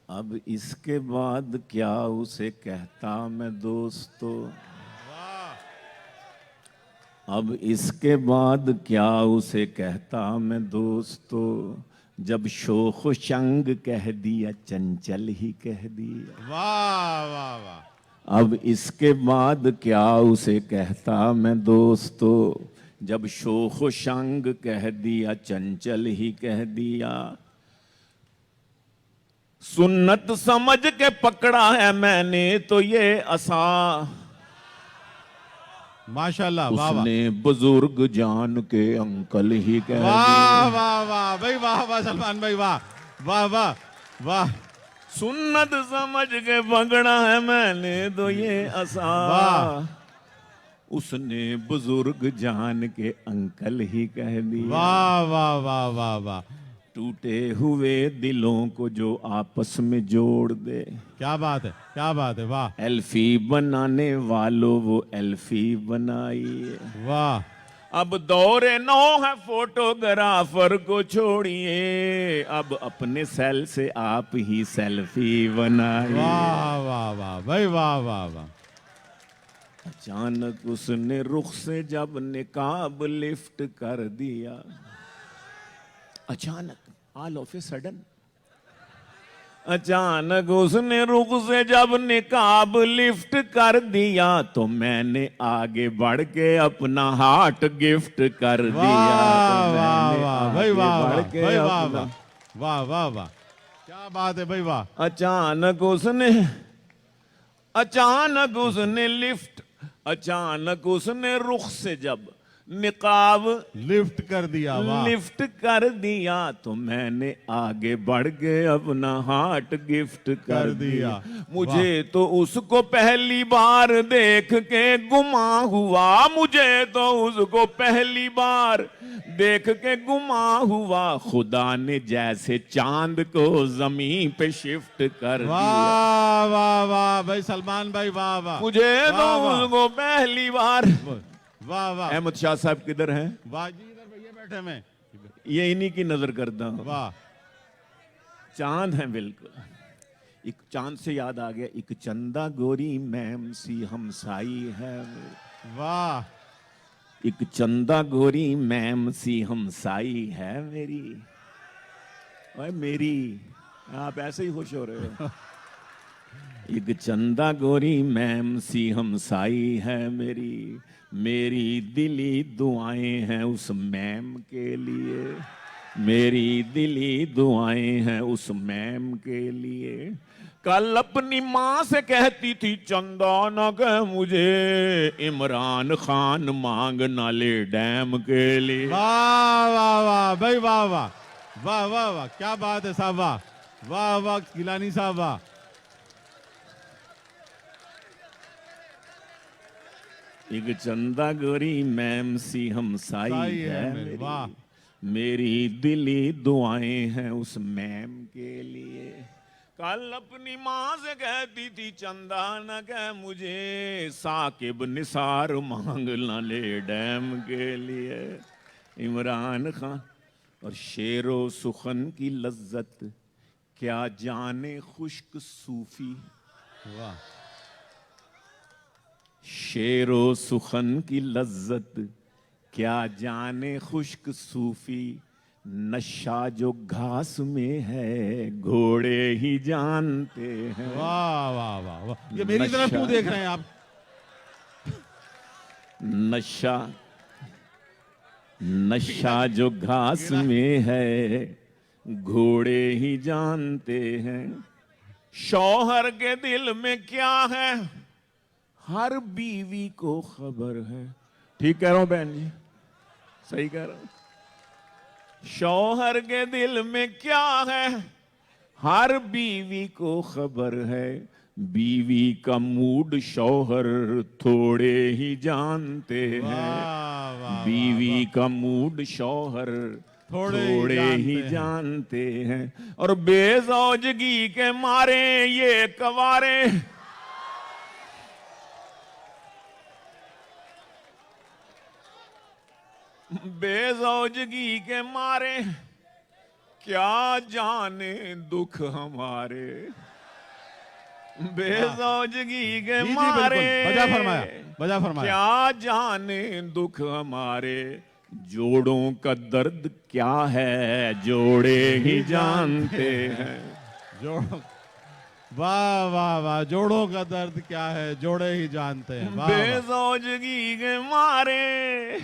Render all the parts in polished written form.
अब इसके बाद क्या उसे कहता मैं दोस्तों, अब इसके बाद क्या उसे कहता मैं दोस्तों, जब शोख शंग कह दिया चंचल ही कह दिया। वाह वाह वाह। अब इसके बाद क्या उसे कहता मैं दोस्तों, जब शोख शंग कह दिया चंचल ही कह दिया। सुन्नत समझ के पकड़ा है मैंने तो ये असा, माशाल्लाह, वाह वाह उसने बुजुर्ग जान के अंकल ही कह वाह दिया। वाह वाह भाई, वाह वाह सलमान भाई, वाह वाह वाह वाह सुन्नत समझ के पकड़ा है मैंने तो ये असा, वाह उसने बुजुर्ग जान के अंकल ही कह दिया। वाह वाह वाह वाह वाह। टूटे हुए दिलों को जो आपस में जोड़ दे, क्या बात है, क्या बात है, वाह एल्फी बनाने वालों वो एल्फी बनाइए। वाह अब दौरे नो है फोटोग्राफर को छोड़िए, अब अपने सेल से आप ही सेल्फी बनाइए। वाह वाह वाह भाई, वाह वाह वाह। अचानक उसने रुख से जब निकाब लिफ्ट कर दिया, अचानक, ऑल ऑफ ए सडन, अचानक उसने रुख से जब निकाब लिफ्ट कर दिया, तो मैंने आगे बढ़ के अपना हार्ट गिफ्ट कर दिया। तो वाह वाह मैंने वाह भाई, आगे वाह बढ़ वाह के भाई, वाह अपना, वाह वाह वाह वाह, क्या बात है भाई, वाह। अचानक उसने लिफ्ट, अचानक उसने रुख से जब निकाब लिफ्ट कर दिया, वाह लिफ्ट कर दिया, तो मैंने आगे बढ़ के अपना हार्ट गिफ्ट कर दिया। मुझे तो उसको पहली बार देख के गुमा हुआ, मुझे तो उसको पहली बार देख के गुमा हुआ, खुदा ने जैसे चांद को जमीन पे शिफ्ट कर दिया। वाह वाह वाह भाई सलमान भाई, वाह वाह। मुझे तो वाह वाह उसको पहली बार, वाह वाह अहमद शाह साहब किधर हैं? वाह जी, इधर भैया बैठे मैं। ये इन्हीं की नजर करता हूं। वाह चांद है बिल्कुल। एक चांद से याद आ गया, एक चंदा गोरी मैम सी हमसाई है, वाह एक चंदा गोरी मैम सी हमसाई है मेरी। ओए मेरी, आप ऐसे ही खुश हो रहे हो। एक चंदा गोरी मैम सी हमसाई है मेरी, मेरी दिली दुआएं हैं उस मैम के लिए, मेरी दिली दुआएं हैं उस मैम के लिए। कल अपनी माँ से कहती थी चंदा न कह मुझे, इमरान खान मांग ना ले डैम के लिए। वाह वाह वाह भाई, वाह वाह वाह वाह वाह, क्या बात है साहब, वाह वाह वाह गिलानी साहब, वाह। एक चंदा गोरी मैम सी हमसाई साई है है मेरी, मेरी, वाह मेरी दिली दुआएं हैं उस मैम के लिए। कल अपनी माँ से कहती थी चंदा न कह मुझे, साकिब निसार मांग ना ले डैम के लिए। इमरान खान और शेरो सुखन की लज्जत क्या जाने खुश्क सूफी, वाह शेरो सुखन की लज्जत क्या जाने खुश्क सूफी, नशा जो घास में है घोड़े ही जानते हैं। वाह वाह वाह वाह, ये मेरी तरफ क्यों देख रहे हैं आप? नशा, नशा जो घास में है घोड़े ही जानते हैं। शौहर के दिल में क्या है हर बीवी को खबर है। ठीक कह रहा हूं बहन जी, सही कह रहा हूं। शौहर के दिल में क्या है हर बीवी को खबर है, बीवी का मूड शौहर थोड़े ही जानते हैं। वाह वाह बीवी का मूड शौहर थोड़े ही जानते हैं। और बेजौजगी के मारे ये कवारे, बेजौजगी के मारे क्या जाने दुख हमारे बेजौजगी के जी जी मारे। बिल्कुल, बजा फरमाया। क्या जाने दुख हमारे, जोड़ों का दर्द क्या है जोड़े ही जानते हैं। जोड़ों, वाह वाह वाह, जोड़ों का दर्द क्या है जोड़े ही जानते हैं। वाह वाह, बेजौजगी के मारे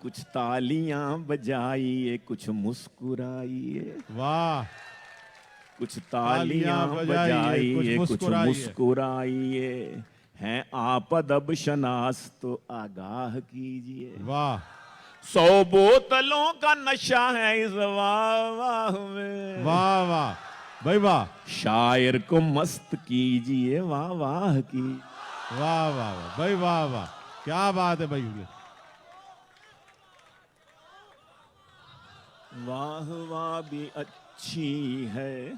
कुछ तालियां बजाइए कुछ मुस्कुराइए, वाह, कुछ तालियां तालियां बजाइए, कुछ बजाइए कुछ मुस्कुराइए। मुस्कुराइए, हैं आप अदब शनास तो आगाह कीजिए। वाह 100 बोतलों का नशा है इस वाह में, वाह वाह भाई वाह, शायर को मस्त कीजिए वाह वाह की। वाह वाह वाह भाई, वाह वाह, क्या बात है भाई। वाह वाह भी अच्छी है,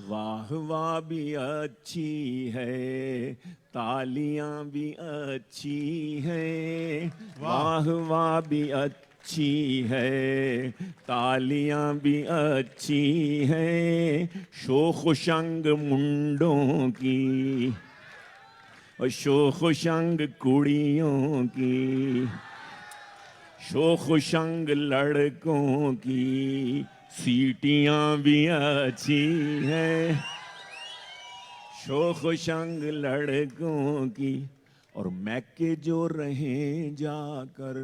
वाह वाह भी अच्छी है, तालियां भी अच्छी है। वाह वाह भी अच्छी है, तालियां भी अच्छी है। शोख शंग मुंडों की और शोख शंग कुड़ियों की, शोख शंग लड़कों की, सीटियां भी अच्छी हैं। शोख शंग लड़कों की, और मैके जो रहें जाकर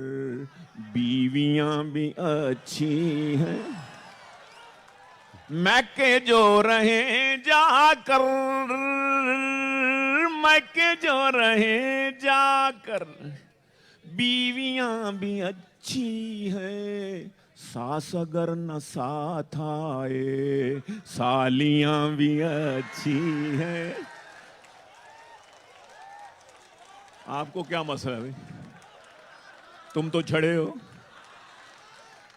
बीवियां भी अच्छी हैं। मैके जो रहें जाकर, मैके जो रहें जाकर बीवियां भी अच्छी है। सास अगर न साथ आए सालियां भी अच्छी है। आपको क्या मसला है भाई, तुम तो छड़े हो।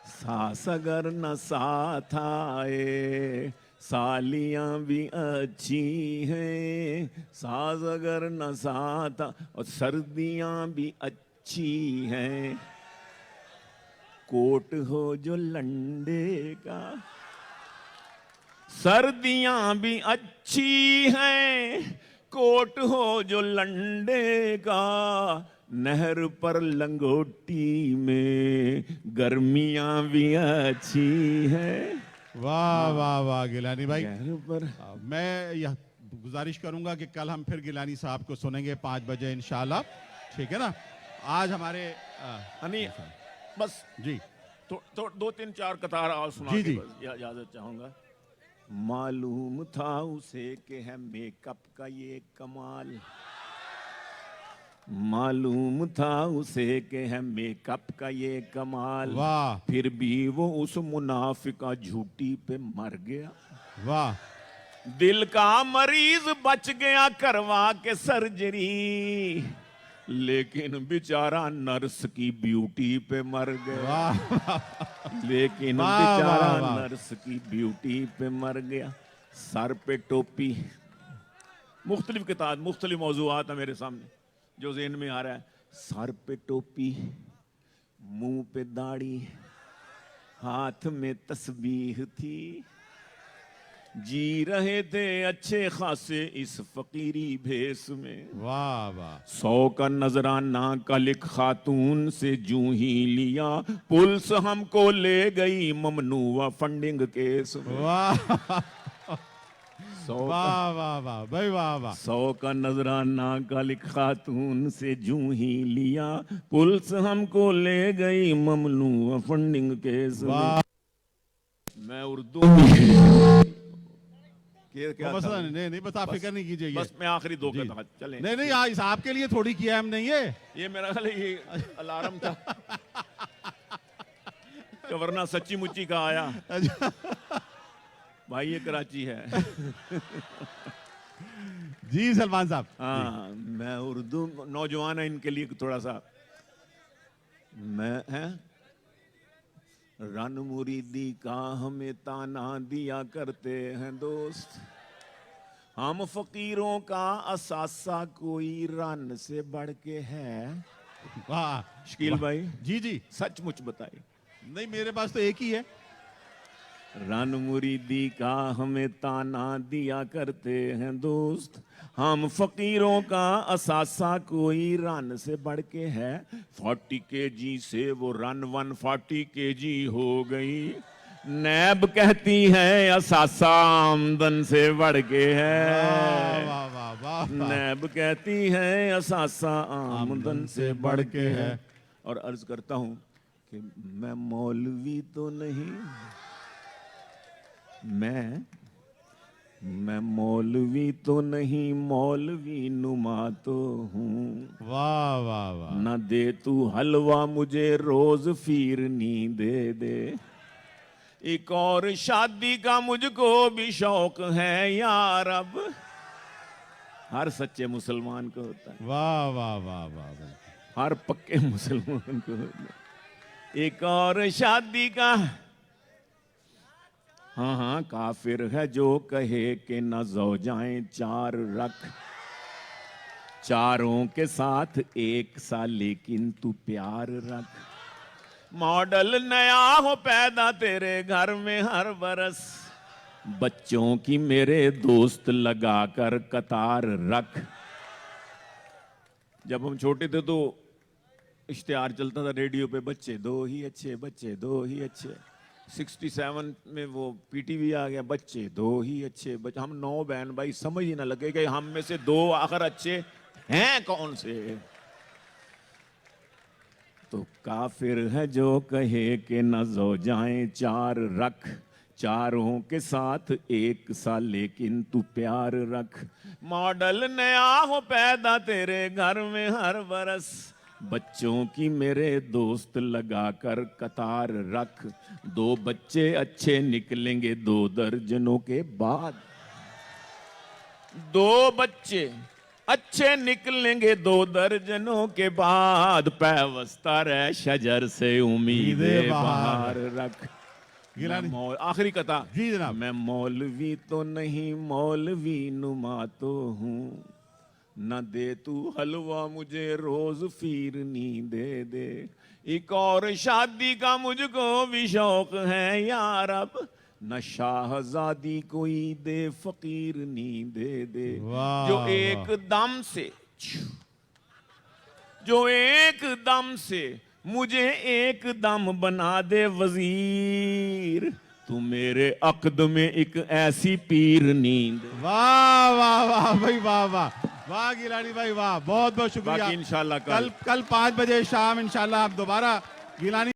सास अगर न साथ आए सालियां भी अच्छी हैं। सास अगर न साथ और सर्दियां भी अच्छी हैं। कोट हो जो लंडे का, सर्दियां भी अच्छी हैं। कोट हो जो लंडे का, नहर पर लंगोटी में गर्मियां भी अच्छी हैं। वाह वाह वाह गिलानी भाई, नहर पर मैं यह गुजारिश करूंगा कि कल हम फिर गिलानी साहब को सुनेंगे 5 बजे इंशाल्लाह, ठीक है ना। आज हमारे हनी बस जी तो 2-3-4 कतार और सुना जी के जी, बस इजाजत चाहूंगा। मालूम था उसे कि है मेकअप का ये कमाल, मालूम था उसे कि है मेकअप का ये कमाल, वाह फिर भी वो उस मुनाफिका झूठी पे मर गया। वाह दिल का मरीज बच गया करवा के सर्जरी, लेकिन बेचारा नर्स की ब्यूटी पे मर गया। वाह लेकिन वाह बेचारा वाह वाह, नर्स की ब्यूटी पे मर गया। सर पे टोपी, मुख्तलिफ किताब मुख्तलिफ मौजूआत है मेरे सामने जो ज़हन में आ रहा है। सर पे टोपी, मुंह पे दाढ़ी, हाथ में तस्बीह थी, जी रहे थे अच्छे खासे इस फकीरी भेस में। वाह वाह 100 का नजराना कलिक खातून से जूं ही लिया, पुलिस हमको ले गई ममनुआ फंडिंग केस में। वाह 100 वाह वाह वाह भाई, वाह वाह 100 का नजराना कलिक खातून से जूं ही लिया, पुलिस हमको ले गई ममनुआ फंडिंग केस में। वाह। मैं उर्दू में क्या मसला था? नहीं, नहीं बस आप फिक्र नहीं कीजिए। बस मैं आखिरी 2 जी। कतार चलें। नहीं नहीं, आज आपके लिए थोड़ी किया हम नहीं है। ये मेरा ख्याल है ये अलार्म था तो वरना सच्ची मुच्ची का आया भाई, ये कराची है जी सलमान साहब। हाँ, मैं उर्दू नौजवान है इनके लिए थोड़ा सा मैं है। रन मुरीदी का हमें ताना दिया करते हैं दोस्त, हम फकीरों का असासा कोई रन से बढ़ के है। वाह शकील भाई जी जी, सचमुच बताइए, नहीं, मेरे पास तो एक ही है। रन मुरीदी का हमें ताना दिया करते हैं दोस्त, हम फकीरों का असासा कोई रन से बढ़ के है। 40 केजी से वो रन 140 केजी हो गई। नैब कहती है असासा आमदन से बढ़ के है। वाह वाह वाह वाह। नैब कहती है असासा आमदन से बढ़ के है। और अर्ज करता हूं कि मैं मौलवी तो नहीं, मैं मौलवी तो नहीं, मौलवी नुमा तो हूँ। वाह वाह वाह। न दे तू हलवा मुझे रोज फिरनी दे दे, एक और शादी का मुझको भी शौक है यार। अब हर सच्चे मुसलमान को होता है, वाह वाह वाह वाह। हर पक्के मुसलमान को होता है एक और शादी का। हाँ हाँ, काफिर है जो कहे कि न ज़ौजाएं चार रख, चारों के साथ एक सा लेकिन तू प्यार रख। मॉडल नया हो पैदा तेरे घर में हर बरस, बच्चों की मेरे दोस्त लगा कर कतार रख। जब हम छोटे थे तो इश्तिहार चलता था रेडियो पे, बच्चे दो ही अच्छे, बच्चे दो ही अच्छे। 67 में वो पीटीवी आ गया, बच्चे दो ही अच्छे। हम 9 बहन भाई, समझ ही ना लगे कि हम में से 2 आखिर अच्छे हैं कौन से। तो काफिर है जो कहे कि न ज़ौजाएं चार रख, चारों के साथ एक सा लेकिन तू प्यार रख। मॉडल नया हो पैदा तेरे घर में हर बरस, बच्चों की मेरे दोस्त लगा कर कतार रख। 2 बच्चे अच्छे निकलेंगे 2 दर्जनों के बाद, 2 बच्चे अच्छे निकलेंगे 2 दर्जनों के बाद। पैवस्ता रह शजर से उम्मीदें बाहर रख। आखिरी कथा। जी जनाब। मैं मौलवी तो नहीं, मौलवी नुमा तो हूँ। न दे तू हलवा मुझे रोज फिरनी दे दे, एक और शादी का मुझको भी शौक है यार। अब न शाहजादी कोई दे फकीरनी दे दे, वाह, जो वाह। एक दम से मुझे एक दम बना दे वजीर। तू मेरे अक्द में एक ऐसी पीर नींद। वाह वाह वाह भाई, वाह वाह वाह गिलानी भाई, वाह। बहुत बहुत शुक्रिया। बाकी इंशाल्लाह कल 5 बजे शाम इंशाल्लाह आप दोबारा गिलानी